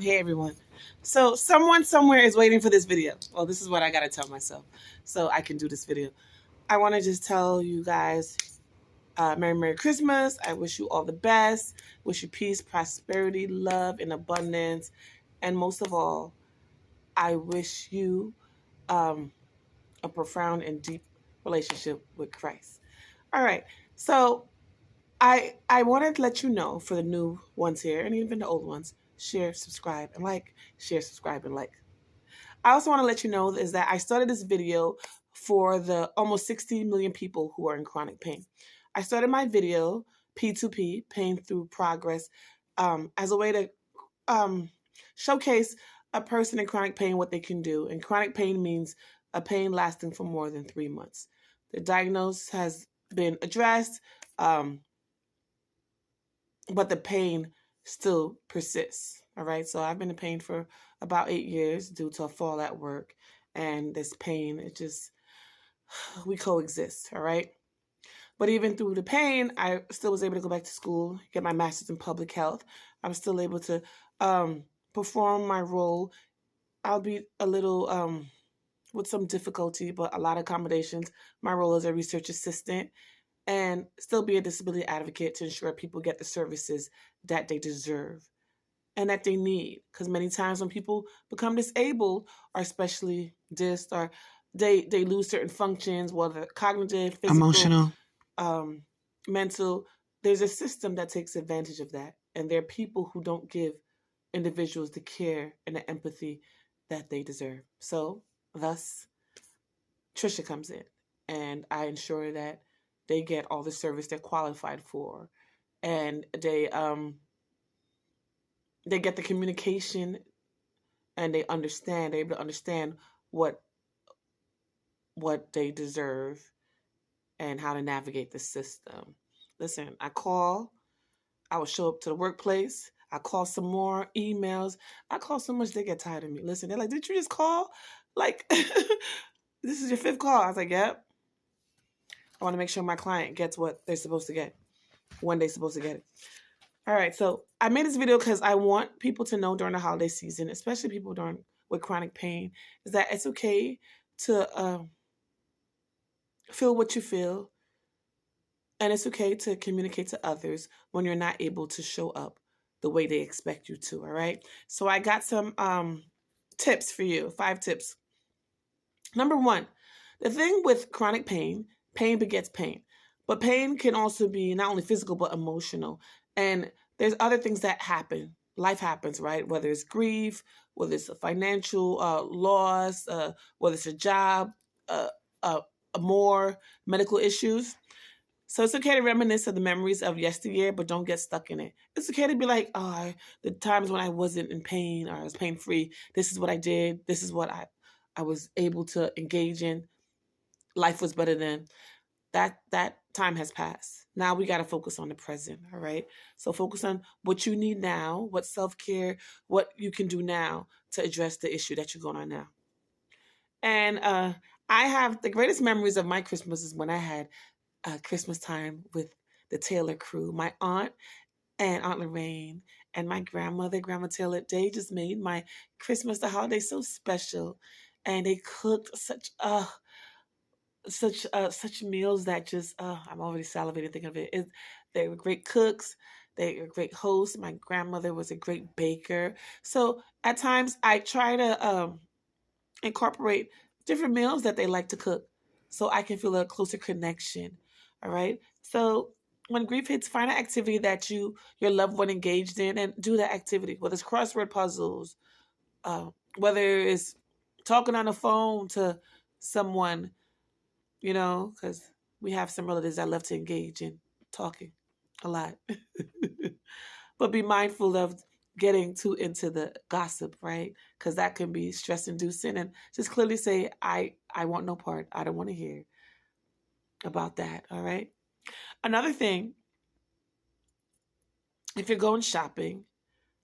Hey everyone. So someone somewhere is waiting for this video. Well, this is what I gotta tell myself so I can do this video. I want to just tell you guys Merry Christmas. I wish you all the best. Wish you peace, prosperity, love, and abundance. And most of all, I wish you a profound and deep relationship with Christ. All right. So I wanted to let you know, for the new ones here and even the old ones, share, subscribe, and like. Share, subscribe, and like. I also want to let you know is that I started this video for the almost 60 million people who are in chronic pain. I started my video, P2P, Pain Through Progress, as a way to showcase a person in chronic pain what they can do. And chronic pain means a pain lasting for more than 3 months. The diagnosis has been addressed, but the pain still persists. All right. So I've been in pain for about 8 years due to a fall at work. And this pain, we coexist. All right. But even through the pain, I still was able to go back to school, get my master's in public health. I'm still able to perform my role, albeit a little with some difficulty, but a lot of accommodations. My role as a research assistant, and still be a disability advocate to ensure people get the services that they deserve and that they need. Because many times when people become disabled, or especially dysed, or they lose certain functions, whether cognitive, physical, emotional, mental, there's a system that takes advantage of that. And there are people who don't give individuals the care and the empathy that they deserve. So thus, Trisha comes in, and I ensure that they get all the service they're qualified for, and they get the communication, and they're able to understand what they deserve and how to navigate the system. Listen, I will show up to the workplace. I call some more emails. I call so much they get tired of me. Listen, they're like, "Did you just call? Like, this is your 5th call." I was like, "Yep." I want to make sure my client gets what they're supposed to get when they're supposed to get it. All right, so I made this video because I want people to know during the holiday season, especially people with chronic pain, is that it's okay to feel what you feel, and it's okay to communicate to others when you're not able to show up the way they expect you to. All right, so I got some tips for you. 5 tips. Number 1, the thing with chronic pain begets pain. But pain can also be not only physical, but emotional. And there's other things that happen. Life happens, right? Whether it's grief, whether it's a financial loss, whether it's a job, more medical issues. So it's okay to reminisce of the memories of yesteryear, but don't get stuck in it. It's okay to be like, oh, the times when I wasn't in pain, or I was pain-free, this is what I did. This is what I was able to engage in. Life was better then. That time has passed. Now we got to focus on the present, all right? So focus on what you need now, what self-care, what you can do now to address the issue that you're going on now. And I have the greatest memories of my Christmas is when I had Christmas time with the Taylor crew. My aunt and Aunt Lorraine and my grandmother, Grandma Taylor, they just made my Christmas, the holiday, so special. And they cooked such meals that just I'm already salivating thinking of it. They were great cooks. They were great hosts. My grandmother was a great baker. So at times I try to incorporate different meals that they like to cook so I can feel a closer connection. All right. So when grief hits, find an activity that your loved one engaged in and do that activity, whether it's crossword puzzles, whether it's talking on the phone to someone, because we have some relatives that love to engage in talking a lot. But be mindful of getting too into the gossip, right? Because that can be stress-inducing. And just clearly say, I want no part. I don't want to hear about that, all right? Another thing, if you're going shopping,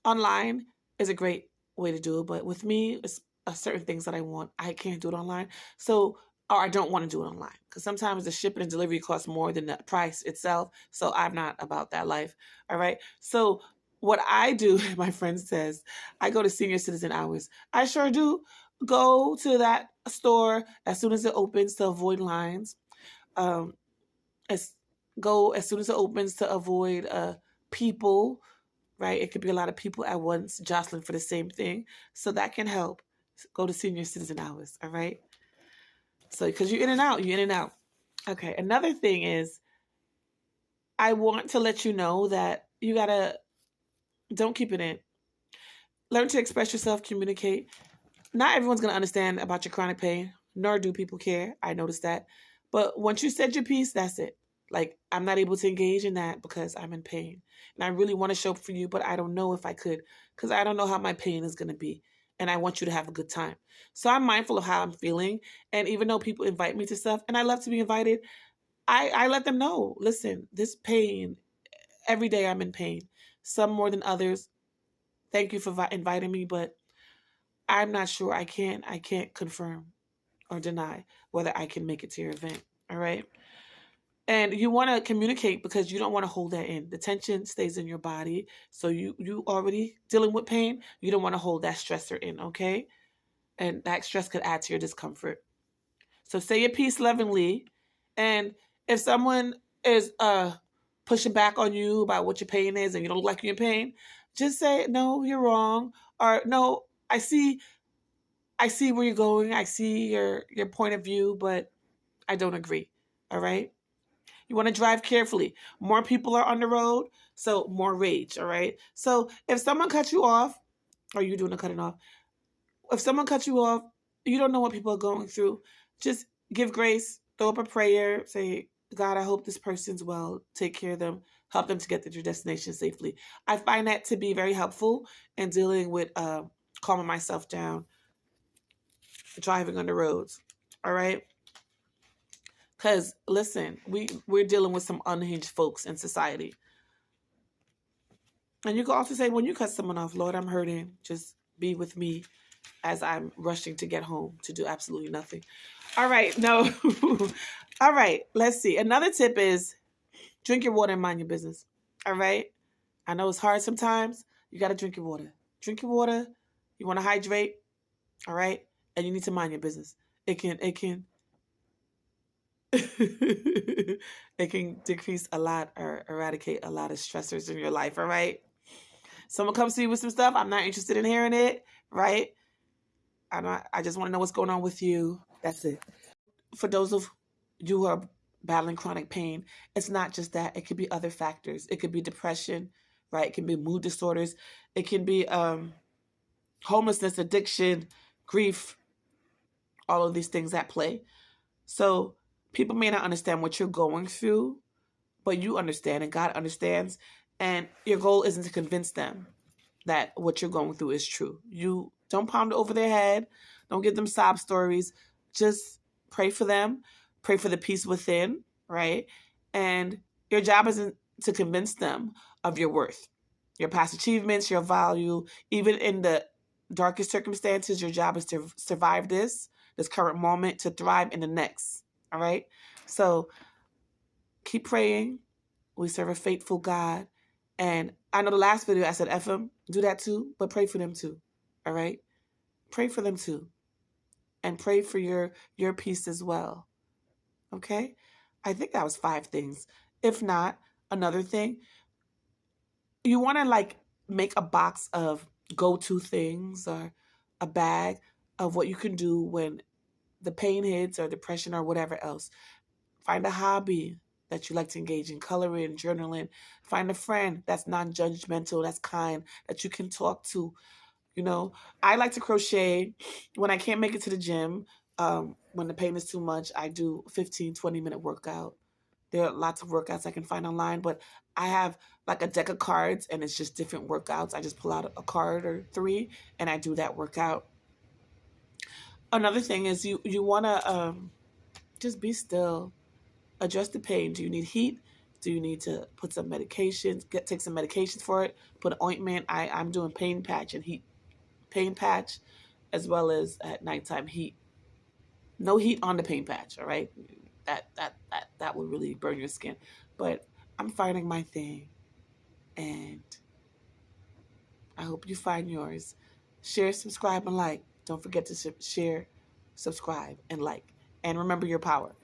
online is a great way to do it. But with me, it's certain things that I can't do it online. So, or I don't want to do it online, because sometimes the shipping and delivery costs more than the price itself. So I'm not about that life. All right. So What I do, my friend says, I go to senior citizen hours. I sure do go to that store as soon as it opens to avoid lines. Um, as Go as soon as it opens to avoid people, right? It could be a lot of people at once jostling for the same thing. So that can help. Go to senior citizen hours, all right? So, because you're in and out, you're in and out. Okay, another thing is I want to let you know that you gotta, don't keep it in. Learn to express yourself, communicate. Not everyone's going to understand about your chronic pain, nor do people care. I noticed that. But once you said your piece, that's it. Like, I'm not able to engage in that because I'm in pain. And I really want to show up for you, but I don't know if I could because I don't know how my pain is going to be. And I want you to have a good time. So I'm mindful of how I'm feeling. And even though people invite me to stuff, and I love to be invited, I let them know, listen, this pain, every day I'm in pain. Some more than others. Thank you for inviting me, but I'm not sure. I can't confirm or deny whether I can make it to your event. All right. And you want to communicate because you don't want to hold that in. The tension stays in your body. So you already dealing with pain. You don't want to hold that stressor in, okay? And that stress could add to your discomfort. So say your piece lovingly. And if someone is pushing back on you about what your pain is and you don't look like you're in pain, just say, no, you're wrong. Or no, I see where you're going. I see your point of view, but I don't agree. All right? You want to drive carefully. More people are on the road, so more rage, all right? So if someone cuts you off, or you doing the cutting off, if someone cuts you off, you don't know what people are going through. Just give grace, throw up a prayer, say, God, I hope this person's well. Take care of them. Help them to get to their destination safely. I find that to be very helpful in dealing with calming myself down, driving on the roads. All right? Because listen, we're dealing with some unhinged folks in society. And you can also say, when you cut someone off, Lord, I'm hurting. Just be with me as I'm rushing to get home to do absolutely nothing. All right, no. All right, let's see. Another tip is drink your water and mind your business. All right? I know it's hard sometimes. You got to drink your water. Drink your water. You want to hydrate. All right? And you need to mind your business. It can it can decrease a lot or eradicate a lot of stressors in your life, all right? Someone comes to you with some stuff, I'm not interested in hearing it, right? I just want to know what's going on with you. That's it. For those of you who are battling chronic pain, it's not just that. It could be other factors. It could be depression, right? It can be mood disorders. It can be homelessness, addiction, grief, all of these things at play. So people may not understand what you're going through, but you understand and God understands. And your goal isn't to convince them that what you're going through is true. You don't pound it over their head. Don't give them sob stories. Just pray for them. Pray for the peace within, right? And your job isn't to convince them of your worth, your past achievements, your value. Even in the darkest circumstances, your job is to survive this current moment, to thrive in the next, all right? So keep praying. We serve a faithful God. And I know the last video I said F them, do that too, but pray for them too. All right? Pray for them too. And pray for your peace as well. Okay? I think that was 5 things. If not, another thing, you want to like make a box of go-to things or a bag of what you can do when the pain hits or depression or whatever else. Find a hobby that you like to engage in, coloring, journaling. Find a friend that's non-judgmental, that's kind, that you can talk to. You know, I like to crochet. When I can't make it to the gym, when the pain is too much, I do 15, 20-minute workout. There are lots of workouts I can find online, but I have like a deck of cards and it's just different workouts. I just pull out a card or 3 and I do that workout. Another thing is you want to just be still. Address the pain. Do you need heat? Do you need to put some medications, take some medications for it, put an ointment? I'm doing pain patch and heat. Pain patch as well as at nighttime heat. No heat on the pain patch, all right? That will really burn your skin. But I'm finding my thing and I hope you find yours. Share, subscribe, and like. Don't forget to share, subscribe, and like. And remember your power.